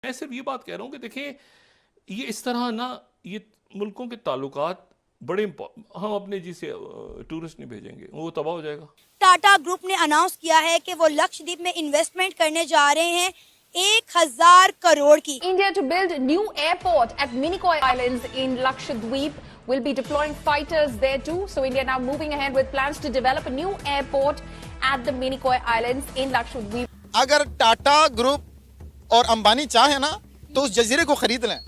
मैं सिर्फ ये बात कह रहा हूँ कि देखिए, ये इस तरह ना, ये मुल्कों के ताल्लुकात बड़े हम अपने जी से टूरिस्ट नहीं भेजेंगे, वो तबाह हो जाएगा। टाटा ग्रुप ने अनाउंस किया है कि वो लक्षद्वीप में इन्वेस्टमेंट करने जा रहे हैं 1,000 करोड़ की। India to build new airport at Minicoy Islands in Lakshadweep. Will be deploying fighters there too. So India now moving ahead with plans to develop a new airport at the Minicoy Islands in Lakshadweep. अगर Tata group और अंबानी चाहे ना तो उस जजीरे को खरीद लें।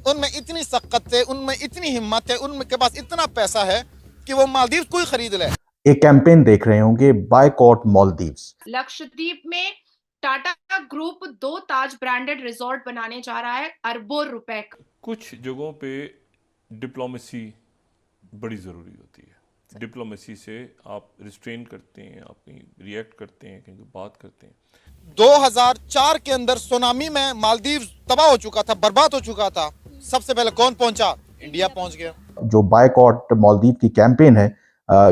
उनमें इतनी सख्त है, उनमें इतनी हिम्मत है, उनके पास इतना पैसा है कि वो मालदीव को ही खरीद ले। एक कैंपेन देख रहे होंगे, बायकॉट मालदीव्स। लक्षद्वीप में टाटा ग्रुप 2 ताज ब्रांडेड रिजॉर्ट बनाने जा रहा है अरबों रुपए का। कुछ जगहों पे डिप्लोमेसी बड़ी ज़रूरी होती है। डिप्लोमेसी से आप रिस्ट्रेन करते हैं, आप कहीं रिएक्ट करते हैं, कहीं बात करते हैं। 2004 के अंदर सुनामी में मालदीव तबाह हो चुका था, बर्बाद हो चुका था। सबसे पहले कौन पहुंचा? इंडिया पहुंच गया। जो बायकॉट मालदीव की कैंपेन है,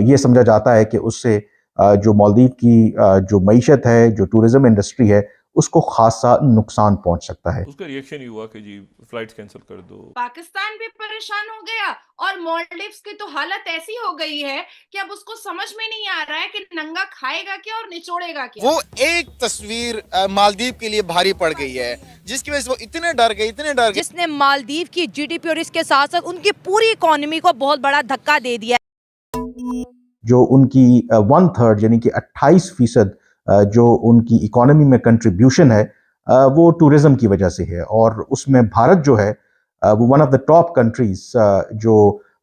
ये समझा जाता है कि उससे जो मालदीव की जो मईशत है, जो टूरिज्म इंडस्ट्री है, उसको खासा नुकसान पहुंच सकता है। उसका रिएक्शन ही हुआ कि जी फ्लाइट्स कैंसिल कर दो। पाकिस्तान भी परेशान हो गया और मालदीव्स की तो हालत ऐसी हो गई है कि अब उसको समझ में नहीं आ रहा है कि नंगा खाएगा क्या और निचोड़ेगा क्या। वो एक तस्वीर मालदीव के लिए भारी पड़ गई है, जिसकी वजह से वो इतने डर गए, जिसने मालदीव की जीडीपी और इसके साथ साथ उनकी पूरी इकोनॉमी को बहुत बड़ा धक्का दे दिया। जो उनकी 1/3 यानी कि 28% जो उनकी इकोनॉमी में कंट्रीब्यूशन है, वो टूरिज्म की वजह से है। और उसमें भारत जो है वो one of the top countries जो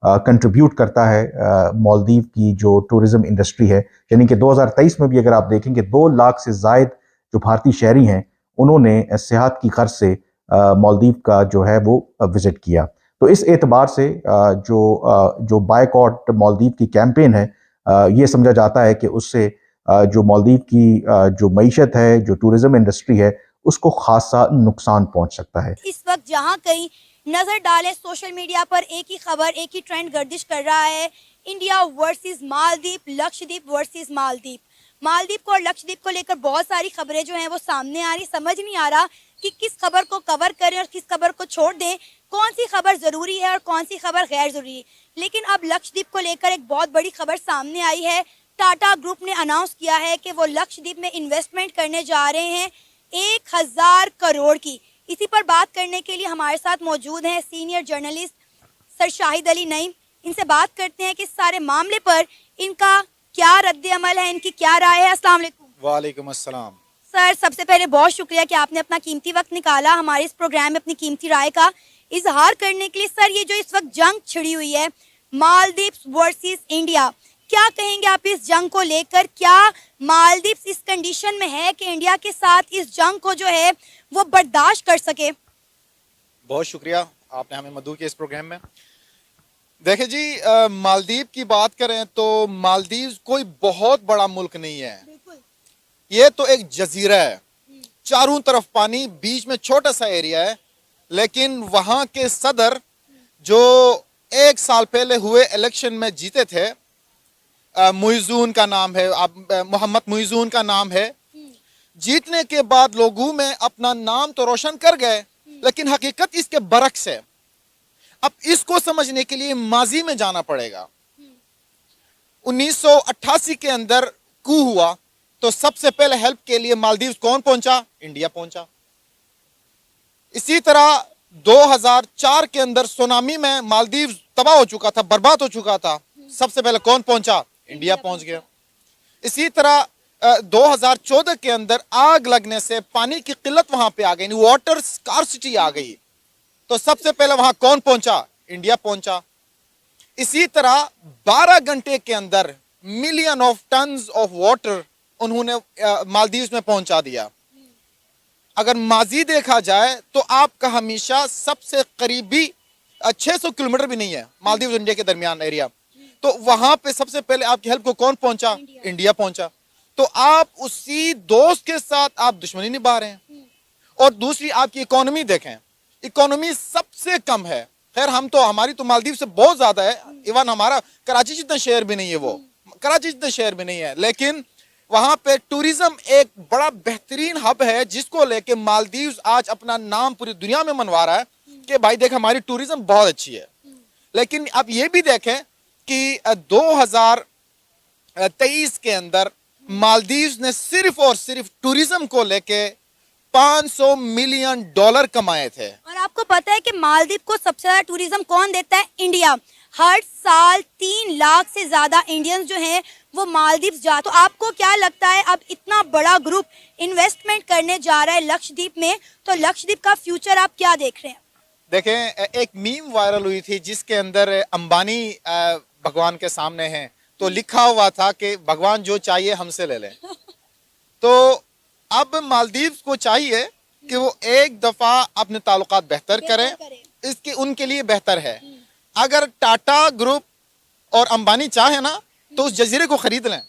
कंट्रीब्यूट करता है मालदीव की जो टूरिज्म इंडस्ट्री है। यानी कि 2023 में भी अगर आप देखेंगे 2 लाख से जायद जो भारतीय शहरी हैं, उन्होंने सेहत की गर्ज से मालदीव का जो है वो विजिट किया। तो इस एतबार से जो बायकॉट मालदीव की कैंपेन है, ये समझा जाता है कि उससे जो मालदीव की जो मईशत है, जो टूरिज्म इंडस्ट्री है, उसको खासा नुकसान पहुंच सकता है। इस वक्त जहां कहीं नजर डालें सोशल मीडिया पर एक ही खबर, एक ही ट्रेंड गर्दिश कर रहा है, India versus Maldives, Lakshadweep versus Maldives. Maldives को और लक्षद्वीप को लेकर बहुत सारी खबरें जो हैं वो सामने आ रही। समझ नहीं आ रहा कि किस खबर को कवर करें और किस खबर को छोड़ दें, कौन सी खबर जरूरी है और कौन सी खबर गैर जरूरी है। लेकिन अब लक्षद्वीप को लेकर एक बहुत बड़ी खबर सामने आई है। टाटा ग्रुप ने अनाउंस किया है कि वो लक्षद्वीप में इन्वेस्टमेंट करने जा रहे हैं 1,000 करोड़ की। इसी पर बात करने के लिए हमारे साथ मौजूद हैं senior journalist sir Shahid Ali Naeem. इनसे बात करते हैं कि इस सारे मामले पर इनका क्या रद्द अमल है, इनकी क्या राय है। अस्सलाम वालेकुम। वालेकुम अस्सलाम। सर, सबसे पहले बहुत शुक्रिया कि आपने अपना कीमती वक्त निकाला हमारे इस प्रोग्राम में अपनी कीमती राय का इजहार करने के लिए। सर, ये जो इस वक्त जंग छिड़ी हुई है मालदीव्स वर्सेस इंडिया, क्या कहेंगे आप इस जंग को लेकर? क्या मालदीव्स इस कंडीशन में है कि इंडिया के साथ इस जंग को जो है वो बर्दाश्त कर सके? बहुत शुक्रिया, आपने हमें मदऊ किया इस प्रोग्राम में। देखिए जी, मालदीव की बात करें तो मालदीव कोई बहुत बड़ा मुल्क नहीं है। ये तो एक जजीरा है, चारों तरफ पानी, बीच में छोटा सा एरिया है। लेकिन वहाँ के सदर जो 1 साल पहले हुए इलेक्शन में जीते थे, मुइज़ून का नाम है, मोहम्मद मुइज़ून का नाम है। जीतने के बाद लोगों में अपना नाम तो रोशन कर गए, लेकिन हकीकत इसके बरक्स है। अब इसको समझने के लिए माजी में जाना पड़ेगा। 1988 के अंदर कू हुआ तो सबसे पहले हेल्प के लिए मालदीव कौन पहुंचा? इंडिया पहुंचा। इसी तरह 2004 के अंदर सुनामी में मालदीव तबाह हो चुका था, बर्बाद हो चुका था। सबसे पहले कौन पहुंचा? इंडिया पहुंच गया। इसी तरह 2014 के अंदर आग लगने से पानी की किल्लत वहां पे आ गई, वाटर स्कार्सिटी आ गई, तो सबसे पहले वहां कौन पहुंचा? इंडिया पहुंचा। इसी तरह 12 घंटे के अंदर million of tons of water उन्होंने मालदीव में पहुंचा दिया। अगर माजी देखा जाए तो आपका हमेशा सबसे करीबी 600 किलोमीटर भी नहीं है मालदीव इंडिया के दरमियान एरिया, तो वहां पे सबसे पहले आपकी हेल्प को कौन पहुंचा? इंडिया पहुंचा। तो आप उसी दोस्त के साथ आप दुश्मनी निभा रहे हैं। और दूसरी आपकी इकोनॉमी देखें, इकोनॉमी सबसे कम है। खैर, हम तो, हमारी तो मालदीव से बहुत ज्यादा है। इवन हमारा कराची जितना शहर भी नहीं है, वो कराची जितना शहर भी नहीं है। लेकिन वहां पे टूरिज्म एक बड़ा बेहतरीन हब है, जिसको लेके मालदीव आज अपना नाम पूरी दुनिया में मनवा रहा है कि भाई देख हमारी टूरिज्म बहुत अच्छी है। लेकिन अब ये भी देखें कि 2023 के अंदर मालदीव ने सिर्फ और सिर्फ टूरिज्म को लेके $500 मिलियन कमाए थे। और आपको पता है कि मालदीव को सबसे ज्यादा टूरिज्म कौन देता है? इंडिया। हर साल 3 लाख से ज्यादा इंडियंस जो हैं वो मालदीव जाते। तो आपको क्या लगता है अब इतना बड़ा ग्रुप इन्वेस्टमेंट करने जा रहा है लक्षद्वीप में, तो लक्षद्वीप का फ्यूचर आप क्या देख रहे हैं? देखें, एक मीम वायरल हुई थी जिसके अंदर अंबानी भगवान के सामने हैं, तो लिखा हुआ था कि भगवान जो चाहिए हमसे ले लें। तो अब मालदीव को चाहिए कि वो एक दफा अपने ताल्लुकात बेहतर करें, इसके उनके लिए बेहतर है। अगर टाटा ग्रुप और अंबानी चाहे ना तो उस जजीरे को खरीद लें।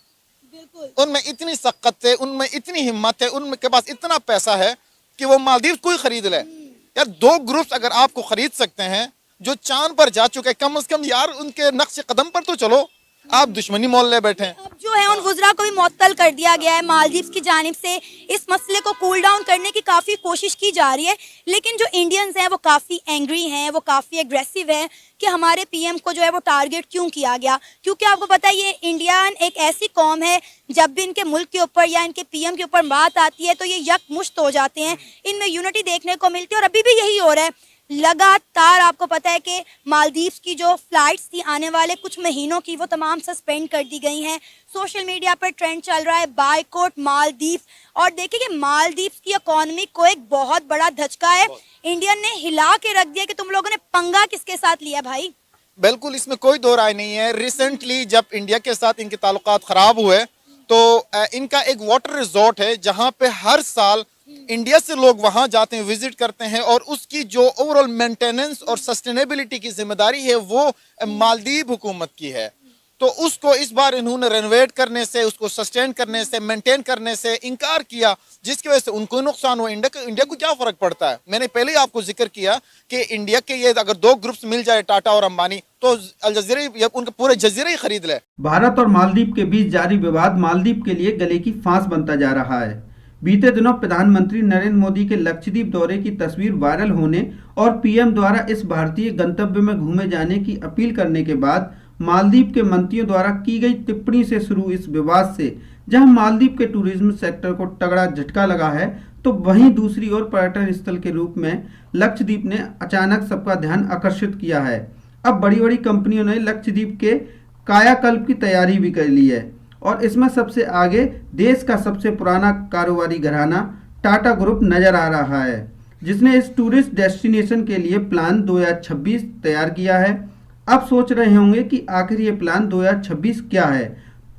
उनमें इतनी सख्त है, उनमें इतनी हिम्मत है, उनके पास इतना पैसा है कि वो मालदीव को ही खरीद ले। यार 2 ग्रुप्स अगर आपको खरीद सकते हैं जो चांद पर जा चुके हैं, कम से कम यार उनके नक्श कदम पर तो चलो, आप दुश्मनी मोल ले बैठे हैं। अब जो है उन वुज़रा को भी मुअत्तल कर दिया गया है मालदीव की जानिब से। इस मसले को कूल डाउन करने की काफ़ी कोशिश की जा रही है, लेकिन जो इंडियंस हैं वो काफ़ी एंग्री हैं, वो काफ़ी एग्रेसिव हैं कि हमारे पीएम को जो है वो टारगेट क्यों किया गया। क्योंकि आपको पता है ये इंडियन एक ऐसी कौम है, जब भी इनके मुल्क के ऊपर या इनके पीएम के ऊपर बात आती है तो ये यकमुश्त हो जाते हैं, इनमें यूनिटी देखने को मिलती है। और अभी भी यही हो रहा है। लगातार आपको पता है कि मालदीव की जो फ्लाइट्स थी आने वाले कुछ महीनों की, वो तमाम सस्पेंड कर दी गई हैं। सोशल मीडिया पर ट्रेंड चल रहा है बायकॉट मालदीव। और देखिए कि मालदीव की इकोनॉमी को एक बहुत बड़ा धचका है। इंडियन ने हिला के रख दिया कि तुम लोगों ने पंगा किसके साथ लिया भाई। बिल्कुल, इसमें कोई दो राय नहीं है। रिसेंटली जब इंडिया के साथ इनके ताल्लुकात खराब हुए तो इनका एक वाटर रिजॉर्ट है जहां पे हर साल इंडिया से लोग वहां जाते हैं, विजिट करते हैं, और उसकी जो ओवरऑल मेंटेनेंस और सस्टेनेबिलिटी की जिम्मेदारी है वो मालदीव हुकूमत की है। तो उसको इस बार इन्होंने रेनोवेट करने से, उसको सस्टेन करने से, मेंटेन करने से इनकार किया, जिसकी वजह से उनको नुकसान हुआ। इंडिया को क्या फर्क पड़ता है? मैंने पहले ही आपको जिक्र किया कि इंडिया के ये अगर 2 ग्रुप्स मिल जाए, टाटा और अंबानी, तो अल जजीरा उनके पूरे जजीरे ही खरीद ले। भारत और मालदीव के बीच जारी विवाद मालदीव के लिए गले की फांस बनता जा रहा है। बीते दिनों प्रधानमंत्री नरेंद्र मोदी के लक्षद्वीप दौरे की तस्वीर वायरल होने और पीएम द्वारा इस भारतीय गंतव्य में घूमे जाने की अपील करने के बाद मालदीव के मंत्रियों द्वारा की गई टिप्पणी से शुरू इस विवाद से जहां मालदीव के टूरिज्म सेक्टर को तगड़ा झटका लगा है, तो वहीं दूसरी ओर पर्यटन स्थल के रूप में लक्षद्वीप ने अचानक सबका ध्यान आकर्षित किया है। अब बड़ी बड़ी कंपनियों ने लक्षद्वीप के कायाकल्प की तैयारी भी कर ली है और इसमें सबसे आगे देश का सबसे पुराना कारोबारी घराना टाटा ग्रुप नजर आ रहा है, जिसने इस टूरिस्ट डेस्टिनेशन के लिए प्लान 2026 तैयार किया है। अब सोच रहे होंगे कि आखिर ये प्लान 2026 क्या है,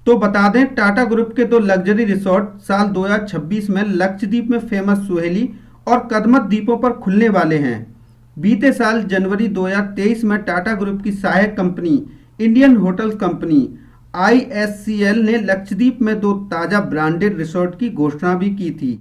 तो बता दें टाटा ग्रुप के 2 लग्जरी रिसोर्ट साल 2026 में लक्षद्वीप में फेमस सुहेली और कदमत द्वीपों पर खुलने वाले हैं। बीते साल जनवरी 2023 में टाटा ग्रुप की सहायक company Indian hotels company ISCL ने लक्षद्वीप में 2 ताजा ब्रांडेड रिसोर्ट की घोषणा भी की थी।